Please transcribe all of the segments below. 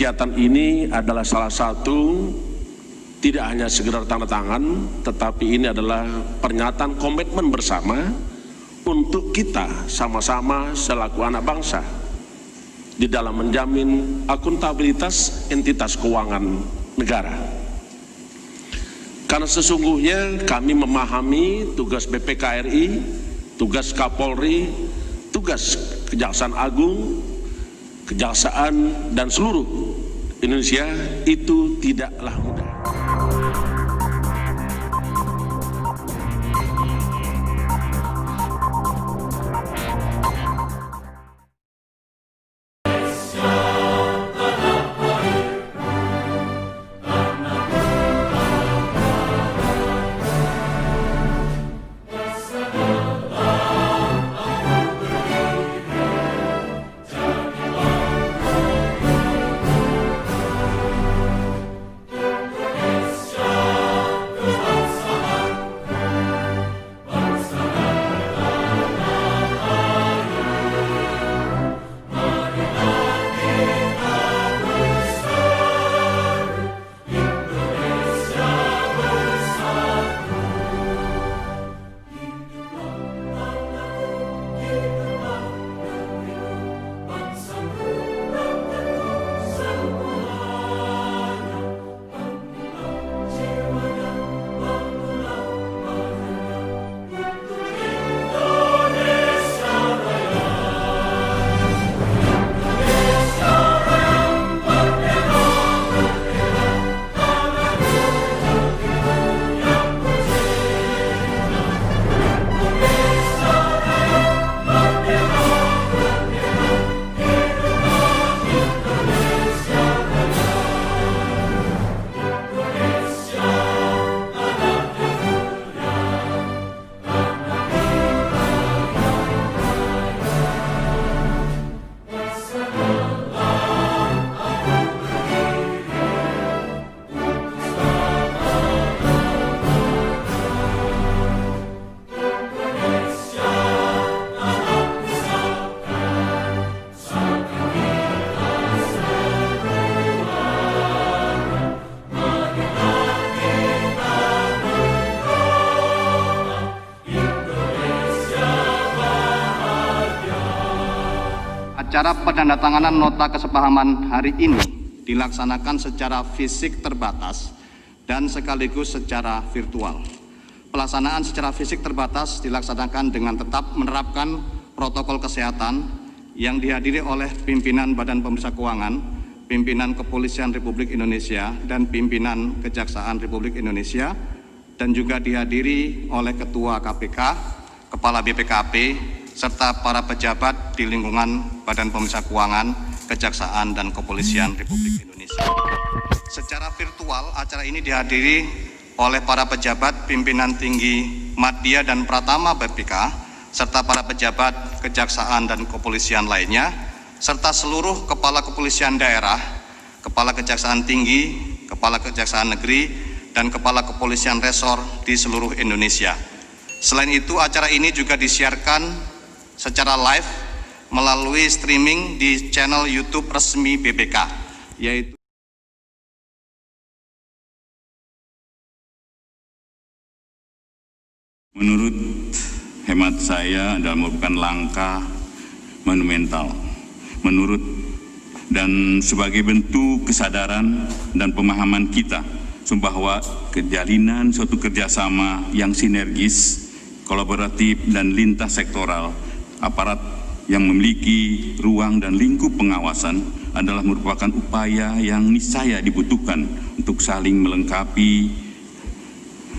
kegiatan ini adalah salah satu tidak hanya sekedar tanda tangan, tetapi ini adalah pernyataan komitmen bersama untuk kita sama-sama selaku anak bangsa di dalam menjamin akuntabilitas entitas keuangan negara. Karena sesungguhnya kami memahami tugas BPKRI, tugas Kapolri, tugas Kejaksaan Agung, Kejaksaan dan seluruh Indonesia itu tidaklah mudah. Acara penandatanganan nota kesepahaman hari ini dilaksanakan secara fisik terbatas dan sekaligus secara virtual. Pelaksanaan secara fisik terbatas dilaksanakan dengan tetap menerapkan protokol kesehatan yang dihadiri oleh pimpinan Badan Pemeriksa Keuangan, pimpinan Kepolisian Republik Indonesia, dan pimpinan Kejaksaan Republik Indonesia, dan juga dihadiri oleh Ketua KPK, Kepala BPKP, serta para pejabat di lingkungan Badan Pemeriksa Keuangan, Kejaksaan, dan Kepolisian Republik Indonesia. Secara virtual, acara ini dihadiri oleh para pejabat pimpinan tinggi Madya dan Pratama BPK, serta para pejabat Kejaksaan dan Kepolisian lainnya, serta seluruh Kepala Kepolisian Daerah, Kepala Kejaksaan Tinggi, Kepala Kejaksaan Negeri, dan Kepala Kepolisian Resor di seluruh Indonesia. Selain itu, acara ini juga disiarkan secara live melalui streaming di channel YouTube resmi BPK, yaitu menurut hemat saya adalah merupakan langkah monumental dan sebagai bentuk kesadaran dan pemahaman kita bahwa kejalinan suatu kerjasama yang sinergis, kolaboratif, dan lintas sektoral aparat yang memiliki ruang dan lingkup pengawasan adalah merupakan upaya yang niscaya dibutuhkan untuk saling melengkapi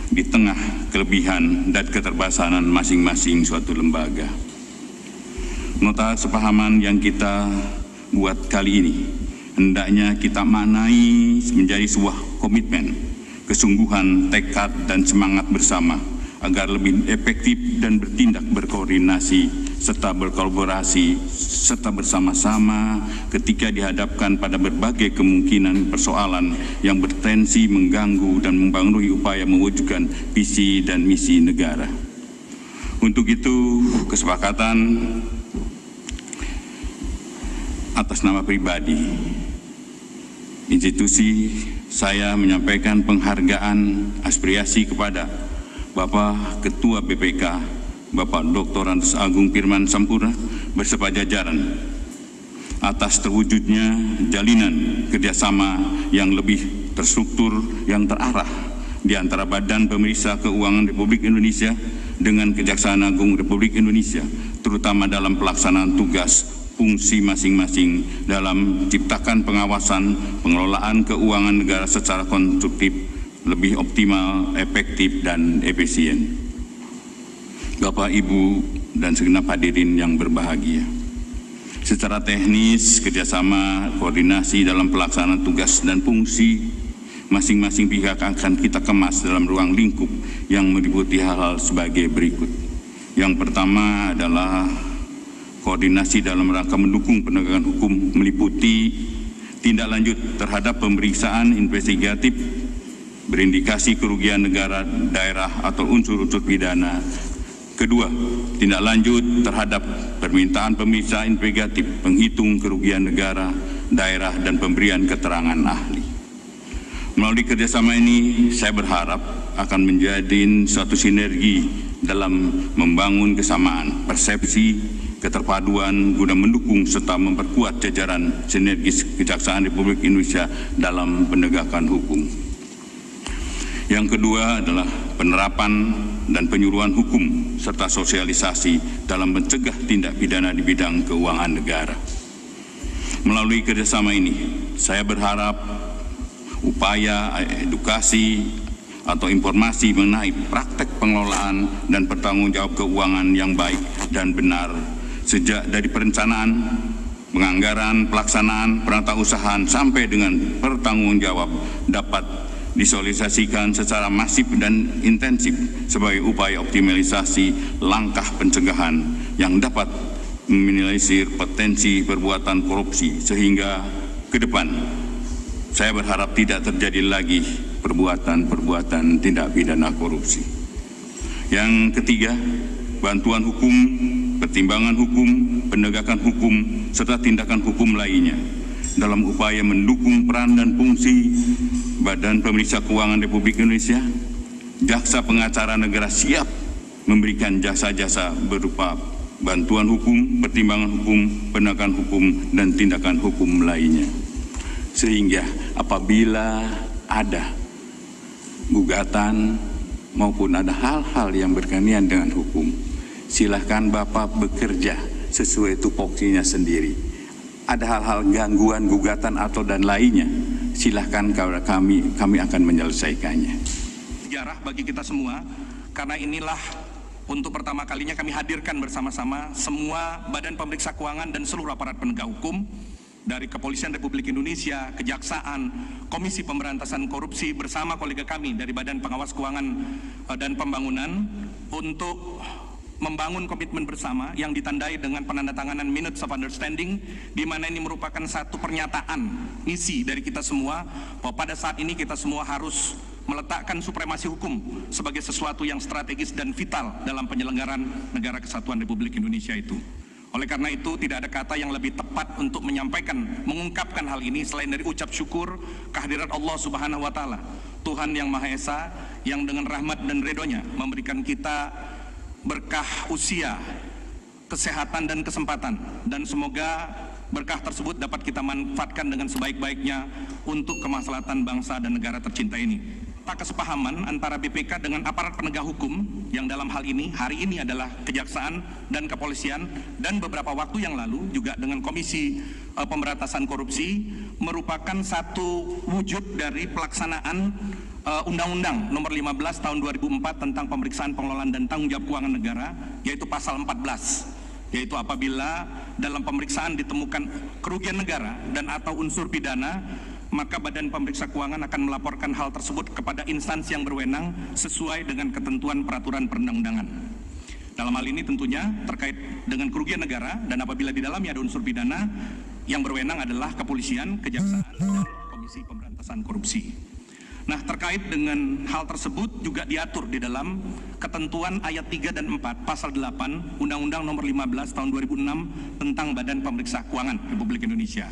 di tengah kelebihan dan keterbatasan masing-masing suatu lembaga. Nota kesepahaman yang kita buat kali ini hendaknya kita maknai menjadi sebuah komitmen, kesungguhan, tekad, dan semangat bersama agar lebih efektif dan bertindak berkoordinasi serta berkolaborasi serta bersama-sama ketika dihadapkan pada berbagai kemungkinan persoalan yang bertensi, mengganggu, dan mempengaruhi upaya mewujudkan visi dan misi negara. Untuk itu, kesepakatan atas nama pribadi institusi, saya menyampaikan penghargaan aspirasi kepada Bapak Ketua BPK, Bapak Dr. Andes Agung Firman Sampurna beserta jajaran atas terwujudnya jalinan kerjasama yang lebih terstruktur, yang terarah di antara Badan Pemeriksa Keuangan Republik Indonesia dengan Kejaksaan Agung Republik Indonesia, terutama dalam pelaksanaan tugas fungsi masing-masing dalam ciptakan pengawasan pengelolaan keuangan negara secara konstruktif, lebih optimal, efektif, dan efisien. Bapak, Ibu, dan segenap hadirin yang berbahagia, secara teknis, kerjasama, koordinasi dalam pelaksanaan tugas dan fungsi masing-masing pihak akan kita kemas dalam ruang lingkup yang meliputi hal-hal sebagai berikut. Yang pertama adalah koordinasi dalam rangka mendukung penegakan hukum meliputi tindak lanjut terhadap pemeriksaan investigatif berindikasi kerugian negara, daerah, atau unsur-unsur pidana. Kedua, tindak lanjut terhadap permintaan pemeriksaan investigatif penghitung kerugian negara, daerah, dan pemberian keterangan ahli. Melalui kerjasama ini, saya berharap akan menjadi suatu sinergi dalam membangun kesamaan persepsi, keterpaduan guna mendukung serta memperkuat jajaran sinergis Kejaksaan Republik Indonesia dalam penegakan hukum. Yang kedua adalah penerapan dan penyuluhan hukum serta sosialisasi dalam mencegah tindak pidana di bidang keuangan negara. Melalui kerjasama ini, saya berharap upaya edukasi atau informasi mengenai praktek pengelolaan dan pertanggungjawab keuangan yang baik dan benar sejak dari perencanaan, penganggaran, pelaksanaan, peratausahaan sampai dengan pertanggungjawab dapat disosialisasikan secara masif dan intensif sebagai upaya optimalisasi langkah pencegahan yang dapat meminimalisir potensi perbuatan korupsi sehingga ke depan saya berharap tidak terjadi lagi perbuatan-perbuatan tindak pidana korupsi. Yang ketiga, bantuan hukum, pertimbangan hukum, penegakan hukum, serta tindakan hukum lainnya dalam upaya mendukung peran dan fungsi Badan Pemeriksa Keuangan Republik Indonesia. Jaksa pengacara negara siap memberikan jasa-jasa berupa bantuan hukum, pertimbangan hukum, penegakan hukum, dan tindakan hukum lainnya. Sehingga apabila ada gugatan maupun ada hal-hal yang berkaitan dengan hukum, silahkan Bapak bekerja sesuai tupoksinya sendiri. Ada hal-hal gangguan, gugatan, atau dan lainnya, silahkan kami akan menyelesaikannya. Sejarah bagi kita semua, karena inilah untuk pertama kalinya kami hadirkan bersama-sama semua Badan Pemeriksa Keuangan dan seluruh aparat penegak hukum, dari Kepolisian Republik Indonesia, Kejaksaan, Komisi Pemberantasan Korupsi bersama kolega kami dari Badan Pengawas Keuangan dan Pembangunan untuk membangun komitmen bersama yang ditandai dengan penandatanganan Minutes of Understanding, di mana ini merupakan satu pernyataan misi dari kita semua bahwa pada saat ini kita semua harus meletakkan supremasi hukum sebagai sesuatu yang strategis dan vital dalam penyelenggaraan negara kesatuan Republik Indonesia itu. Oleh karena itu, tidak ada kata yang lebih tepat untuk menyampaikan, mengungkapkan hal ini selain dari ucap syukur kehadirat Allah Subhanahu wa Ta'ala, Tuhan yang Maha Esa, yang dengan rahmat dan ridhonya memberikan kita berkah usia, kesehatan, dan kesempatan, dan semoga berkah tersebut dapat kita manfaatkan dengan sebaik-baiknya untuk kemaslahatan bangsa dan negara tercinta ini. Kesepahaman antara BPK dengan aparat penegak hukum yang dalam hal ini hari ini adalah Kejaksaan dan Kepolisian, dan beberapa waktu yang lalu juga dengan Komisi Pemberantasan Korupsi, merupakan satu wujud dari pelaksanaan Undang-Undang Nomor 15 Tahun 2004 tentang pemeriksaan pengelolaan dan tanggung jawab keuangan negara, yaitu pasal 14, yaitu apabila dalam pemeriksaan ditemukan kerugian negara dan atau unsur pidana, maka Badan Pemeriksa Keuangan akan melaporkan hal tersebut kepada instansi yang berwenang sesuai dengan ketentuan peraturan perundang-undangan. Dalam hal ini tentunya terkait dengan kerugian negara, dan apabila di dalamnya ada unsur pidana, yang berwenang adalah Kepolisian, Kejaksaan, dan Komisi Pemberantasan Korupsi. Nah, terkait dengan hal tersebut juga diatur di dalam ketentuan ayat 3 dan 4 pasal 8 Undang-Undang Nomor 15 Tahun 2006 tentang Badan Pemeriksa Keuangan Republik Indonesia.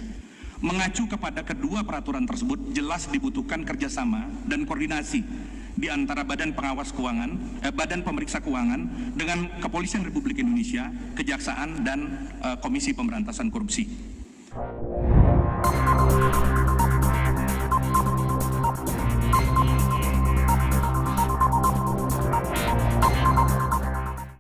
Mengacu kepada kedua peraturan tersebut, jelas dibutuhkan kerjasama dan koordinasi di antara Badan Pengawas Keuangan, Badan Pemeriksa Keuangan dengan Kepolisian Republik Indonesia, Kejaksaan dan Komisi Pemberantasan Korupsi.